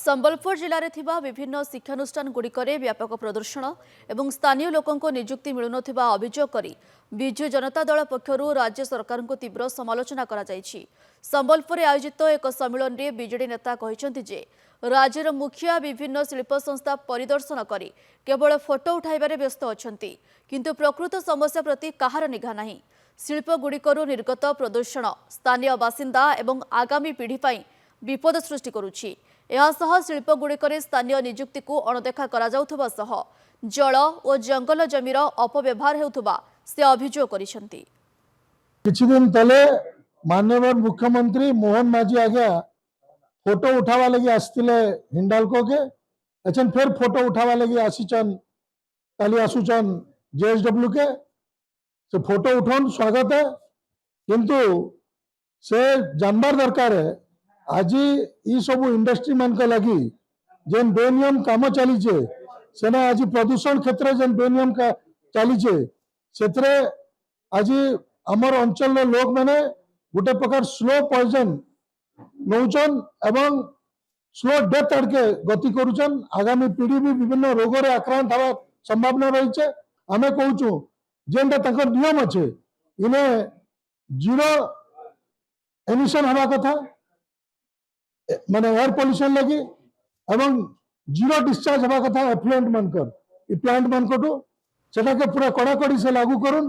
संबलपुर जिले में विभिन्न शिक्षानुष्ठान गुड़िकरे व्यापक प्रदर्शन और स्थानीय लोकों नियुक्ति मिलुन अभियोग कर विजु जनता दल पक्षर राज्य सरकार को तीव्र समालोचना करा जायछि। संबलपुर आयोजित एक सम्मेलन में बीजेडी नेता कहते राज्यर मुखिया विभिन्न शिल्प संस्था परिदर्शन कर केवल फोटो उठाइबारे व्यस्त अछंती किंतु प्रकृत समस्या प्रति कहार निघा नहीं। शिल्प गुड़िकरू निर्गत प्रदूषण स्थानीय बासिंदा एवं आगामी पीढ़ी पर विपद सृष्टि करुछि। एहासह शिल्पगुड़िकर स्थानीय नियुक्ति को अणदेखा करा जाउथबा सह जल और जंगल जमीर अपव्यवहार हेउथबा से अभियोग करिसेंती। किछि दिन तले माननीय मुख्यमंत्री मोहन माझी आज्ञा फोटो उठावा लगी आसतिले हिंडाल्को के एचन फिर फोटो उठावा लगी आसीचन काली आसुचन जेएसडब्ल्यू के से फोटो उठाउन स्वागत है किंतु से जानवर दरकार है आज ये सब इंडस्ट्री मान के लगी जेन बेनियम काम चलीचे सेना आज प्रदूषण क्षेत्र जेन बेनियम का चलीचे सेतरे आज आमर अंचल लोक मैंने गोटे प्रकार स्लो पॉइजन नौचन एवं स्लो डेथ आड़के गति करुचन। आगामी पीढ़ी भी विभिन्न रोग रे आक्रांत हवा संभावना रही। आमे कहूँ जेनटा तंकर नियम अच्छे इने जीरो एमिशन हवा कथा माने एयर पोल्यूशन लगी एवं जीरो डिस्चार्ज हवा कथा एफ्लुएंट मानकर प्लांट मानकटू सेटा के पूरा कड़ाकड़ी से लागू करूँ।